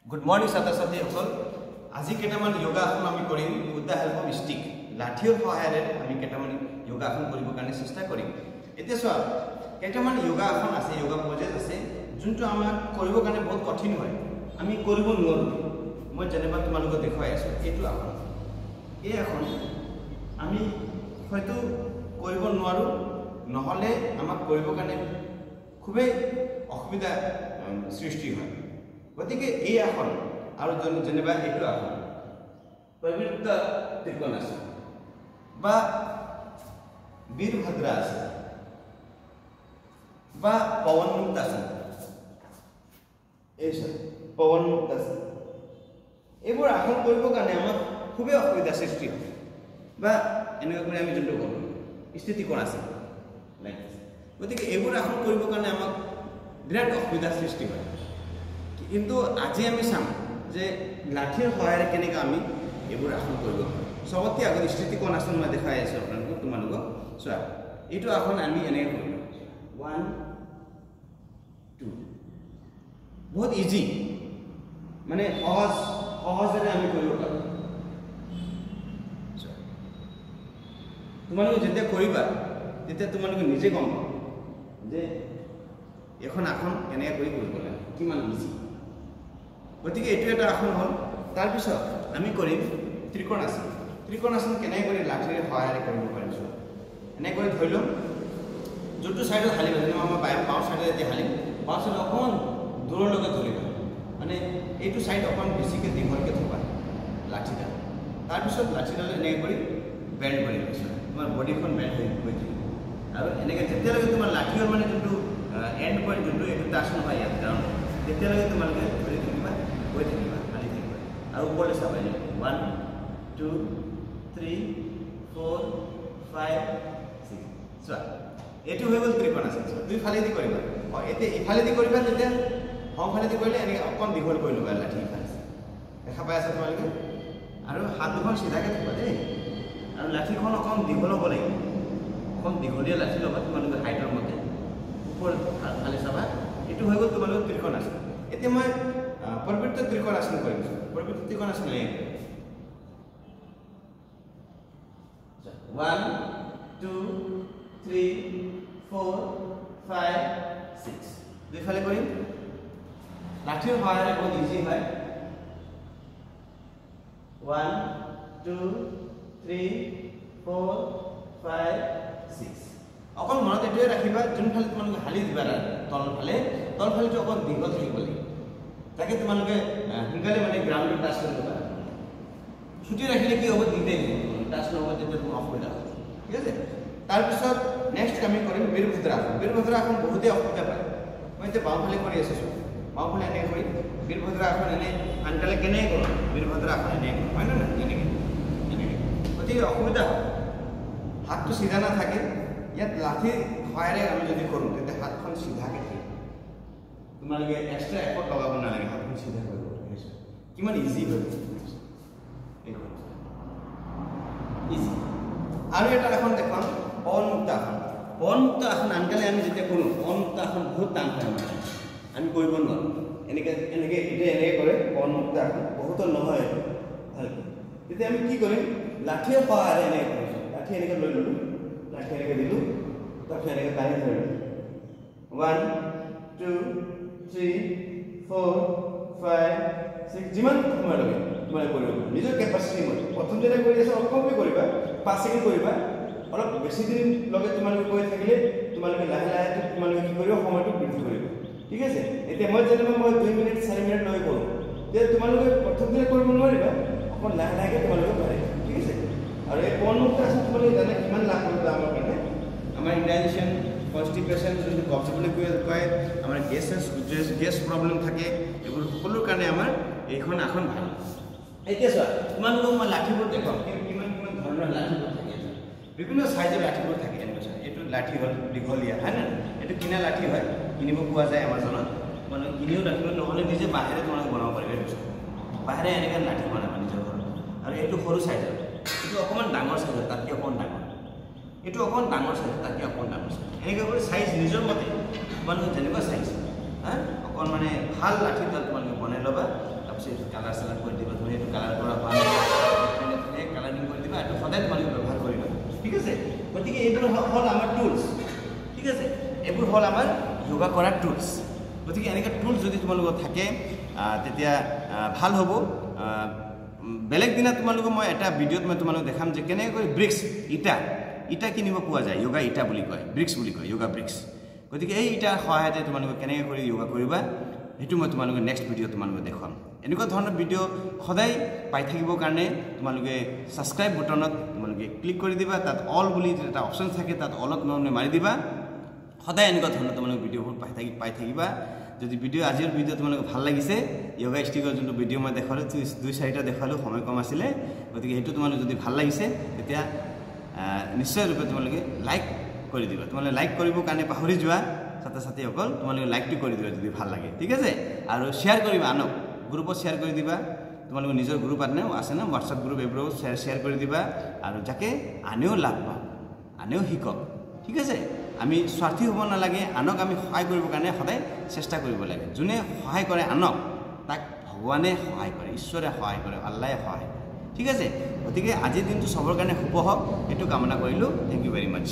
Good morning, Sata Sati. আজি কেটামান যোগাসন আমি কৰিম with the help of stick লাঠিৰ সহায়েৰে আমি কেটামান যোগাসন কৰিবৰ কাৰণে চেষ্টা কৰিম এতিয়া চোৱা কেটামান যোগাসন আছে যোগা পজেছ আছে যোনটো আমাক কৰিবৰ কাৰণে বহুত কঠিন হয় আমি কৰিব নোৱাৰো মই যেনেবা তোমালোকক দেখাই আছো এটো আসন এই আসন আমি হয়তো কৰিব নোৱাৰো নহলে আমাক কৰিবৰ কাৰণে খুবেই অসুবিধা সৃষ্টি হয় গতিকে এই আসন আৰু যেনেবা এটো আসন পবিত্ৰ ত্ৰিকোণাসন বা বীৰভদ্ৰাসন বা পবন মুক্তাসন এই পবন মুক্তাসন এইবোৰ আসন কৰিবৰ কাৰণে আমাক খুবেই অসুবিধা সৃষ্টি হয় বা এনেকৈ কৰি আমি যোনটো কৰো স্থিতিকোণাসন লাইক গতিকে এইবোৰ আসন কৰিবৰ কাৰণে আমাক বিৰাট অসুবিধা সৃষ্টি হয় কিন্তু আজি আমি চাম যে লাঠিৰ সহায়েৰে কেনেকৈ আমি এইবোৰ আসন কৰিব পাৰোঁ সবতকৈ আগত স্থিতিকোণাসন মই দেখাই আছো তোমালোকক চোৱা এইটো আসন আমি এনেকৈ কৰিম 1 2 বহুত ইজি মানে সহজেৰে আমি কৰিব পাৰোঁ তোমালোকে যেতিয়া কৰিবা তেতিয়া তোমালোকে নিজে গম পাবা যে এখন আসন কেনেকৈ কৰিব লাগে কিমান ইজি গতিকে এটো এটা আসন হল তাৰ পিছত আমি কৰিম ত্ৰিকোণাসন ত্ৰিকোণাসন কেনে কৰি লাঠিৰ সহায়েৰে কৰিব পাৰিছো এনে কৰি ধৰিলো যোনটো সাইডত হালিম যেনে আমাৰ বাওঁ সাইডে এতিয়া হালিম বাওঁ সাইড অকণ দূৰলৈকে ধৰিবা মানে এইটো সাইড অকণ বেছিকৈ দীঘলকৈ থবা লাঠিটা তাৰ পিছত লাঠিডাল এনে কৰি বেণ্ড কৰি লৈছো তোমাৰ বডিখন বেণ্ড হৈ থাকিব আৰু এনেকৈ যেতিয়ালৈকে তোমাৰ লাঠিৰ মানে যোনটো এণ্ড পইণ্ট যোনটো এইটো টাচ নহয় ইয়াত কাৰণ তেতিয়ালৈকে তোমালোকে ধৰি থাকিবা গৈ থাকিবা হালি থাকিবা আৰু ওপৰলৈ চাবা 1 2 3 4 5 6 চোৱা এইটো হৈ গ'ল ত্ৰিকোণাসন দুই ফালেদি কৰিবা এতিয়া ইফালেদি কৰিবা তেতিয়া সোঁফালেদি কৰিলে এনেকৈ অকণ দীঘল কৰি ল'বা লাঠি ইফালে দেখা পাই আছা তোমালোকে আৰু হাত দুখন চিধাকৈ থবা দেই আৰু লাঠিখন অকণ দীঘল হ'ব লাগিব অকণ দীঘলীয়া লাঠি ল'বা তোমালোকে হাইটৰ মতে ওপৰ ফালে চাবা এইটো হৈ গ'ল তোমালোকৰ ত্ৰিকোণাসন এতিয়া মই পবিত্ৰ ত্ৰিকোণাসন কৰিম পবিত্ৰ ত্ৰিকোণাসন লৈ 1 2 3 4 5 6 দুই ফালে কৰিম লাঠিৰ সহায়েৰে বহুত ইজি হয় 1 2 3 4 5 6 অকল মনত এটোৱে ৰাখিবা যোনফালে তোমালোকে হালি দিবা তলফালেটো অকল দীঘল থাকিব লাগিব তাকে তোমালোকে সোনকালে মানে গ্ৰাউণ্ডত টাচ কৰিব পাৰা ছুটি ৰাখিলে কি হ'ব দিগদাৰি হ'ব টাচ নহ'ব তেতিয়া তোমাৰ অসুবিধা হ'ব ঠিক আছে তাৰপিছত নেক্সট আমি কৰিম বীৰভদ্ৰাসন বহুতেই অসুবিধা পায় মই এতিয়া বাওঁফালে কৰি আছোঁ বাওঁফালে এনেকৈ কৰি বীৰভদ্ৰাসন এনে আনকালে কেনেকৈ কৰোঁ বীৰভদ্ৰাসন এনেকৈ কৰোঁ হয় নহয় এনেকৈ গতিকে অসুবিধা হয় হাতটো চিধা নাথাকে ইয়াত লাঠিৰ সহায়েৰে আমি যদি কৰোঁ তেতিয়া হাতখন চিধাকৈ থাকে তোমালোকে এক্সট্ৰা এফৰ্ট লগাব নালাগে হাতখন চিধা কৰিব কিমান ইজি হৈ ইজি আৰু এটা এখন দেখাম পৱন মুক্ত আসন আনকালে আমি যেতিয়া কৰোঁ পৱন মুক্ত আসন বহুত টান হয় আমাৰ আমি কৰিব নোৱাৰোঁ এনেকৈ এতিয়া এনেকৈ কৰে পৱন মুক্ত আসন বহুতৰ নহয় ভালকৈ তেতিয়া আমি কি কৰিম লাঠিৰ সহায়েৰে এনেকৈ কৰিছোঁ লাঠি এনেকৈ লৈ ল'লোঁ লাঠি এনেকৈ দিলোঁ তাৰপিছত এনেকৈ টানি ধৰিলোঁ 1 2 3 4 5 6 যিমান সময় লাগে তোমালোকে কৰিব নিজৰ কেপাচিটি মতে প্ৰথম যেতিয়া কৰি আছা অলপ কমকৈ কৰিবা 5 ছেকেণ্ড কৰিবা অলপ বেছি দিন লগে তোমালোকে কৰি থাকিলে তোমালোকে লাহে লাহে তোমালোকে কি কৰিব সময়টো বৃদ্ধি কৰিব ঠিক আছে এতিয়া মই যেনিবা মই 2 মিনিট 4 মিনিট লৈ কৰোঁ তেতিয়া তোমালোকে প্ৰথম দিনা কৰিব নোৱাৰিবা অকণ লাহে লাহেকৈ তোমালোকে পাৰিবা ঠিক আছে আৰু এই পৱন মুক্ত আসন তোমালোকে জানে কিমান লাভ কৰিব আমাৰ কাৰণে আমাৰ ইনডাইজেশ্যন কনষ্টিপেশ্যন যোনটো কফ বুলি কয় আমাৰ গেছ প্ৰব্লেম থাকে এইবোৰ সকলোৰ কাৰণে আমাৰ এইখন আসন ভাল এতিয়া চোৱা তোমালোকক মই লাঠিবোৰ দেখাম কিমান ধৰণৰ লাঠিবোৰ থাকে বিভিন্ন চাইজৰ লাঠিবোৰ থাকে এনেকুৱা এইটো লাঠি হ'ল দীঘলীয়া হয় না এইটো কিনা লাঠি হয় কিনিব পোৱা যায় এমাজনত মানে কিনিও ৰাখিব নহ'লে নিজে বাহিৰে তোমালোকে বনাব পাৰিবা এইটো বাহিৰে এনেকৈ লাঠি বনাবা নিজৰ ঘৰত আৰু এইটো সৰু চাইজৰ এইটো অকণমান ডাঙৰ চাইজৰ তাতকৈ অকণমান ডাঙৰ এইটো অকণ ডাঙৰ চাইজ তাতকৈ অকণ ডাঙৰ চাইজ এনেকৈ কৰি চাইজ নিজৰ মতে তোমালোকে যেনেকুৱা চাইজ হা অকণ মানে ভাল লাঠি তাত তোমালোকে বনাই ল'বা কালাৰ চালাৰ কৰি দিবা তুমি এইটো কালাৰ কৰা ভাল কালাৰিং কৰি দিবা এইটো সদায় তোমালোকে ব্যৱহাৰ কৰিবা ঠিক আছে গতিকে এইবোৰ হ'ল আমাৰ টুলছ ঠিক আছে এইবোৰ হ'ল আমাৰ যোগা কৰাৰ টুলছ গতিকে এনেকৈ টুলছ যদি তোমালোকৰ থাকে তেতিয়া ভাল হ'ব বেলেগ দিনা তোমালোকক মই এটা ভিডিঅ'ত মই তোমালোকক দেখাম যে কেনেকৈ ব্ৰিক্স ইটা কিনিব পোৱা যায় যোগা ইটা বুলি কয় ব্ৰিক্স বুলি কয় যোগা ব্ৰিক্স গতিকে এই ইটাৰ সহায়তে তোমালোকে কেনেকৈ কৰি যোগা কৰিবা সেইটো মই তোমালোকে নেক্সট ভিডিঅ' তোমালোকে দেখুৱাম এনেকুৱা ধৰণৰ ভিডিঅ' সদায় পাই থাকিবৰ কাৰণে তোমালোকে ছাবস্ক্ৰাইব বুটনত তোমালোকে ক্লিক কৰি দিবা তাত অল বুলি এটা অপশ্যন থাকে তাত অলক মানে মাৰি দিবা সদায় এনেকুৱা ধৰণৰ তোমালোকে ভিডিঅ'বোৰ পাই থাকিবা যদি ভিডিঅ' আজিৰ ভিডিঅ' তোমালোকে ভাল লাগিছে যোগা ষ্টিকৰ যোনটো ভিডিঅ' মই দেখালোঁ 2-4টা দেখালোঁ সময় কম আছিলে গতিকে সেইটো তোমালোকে যদি ভাল লাগিছে তেতিয়া নিশ্চয় ৰূপে তোমালোকে লাইক কৰি দিবা তোমালোকে লাইক কৰিবৰ কাৰণে পাহৰি যোৱা ছাত্ৰ ছাত্ৰীসকল তোমালোকে লাইকটো কৰি দিবা যদি ভাল লাগে ঠিক আছে আৰু শ্বেয়াৰ কৰিবা আনক গ্ৰুপত শ্বেয়াৰ কৰি দিবা তোমালোকৰ নিজৰ গ্ৰুপ আছে না হোৱাটছআপ গ্ৰুপ এইবোৰত শ্বেয়াৰ কৰি দিবা আৰু যাকে আনেও লাভ পাওক আনেও শিকক ঠিক আছে আমি স্বাৰ্থী হ'ব নালাগে আনক আমি সহায় কৰিবৰ কাৰণে সদায় চেষ্টা কৰিব লাগে যোনে সহায় কৰে আনক তাক ভগৱানে সহায় কৰে ঈশ্বৰে সহায় কৰে আল্লাহে সহায় কৰে ঠিক আছে গতিকে আজিৰ দিনটো চবৰ কাৰণে শুভ হওক এইটো কামনা কৰিলোঁ থেংক ইউ ভেৰি মাছ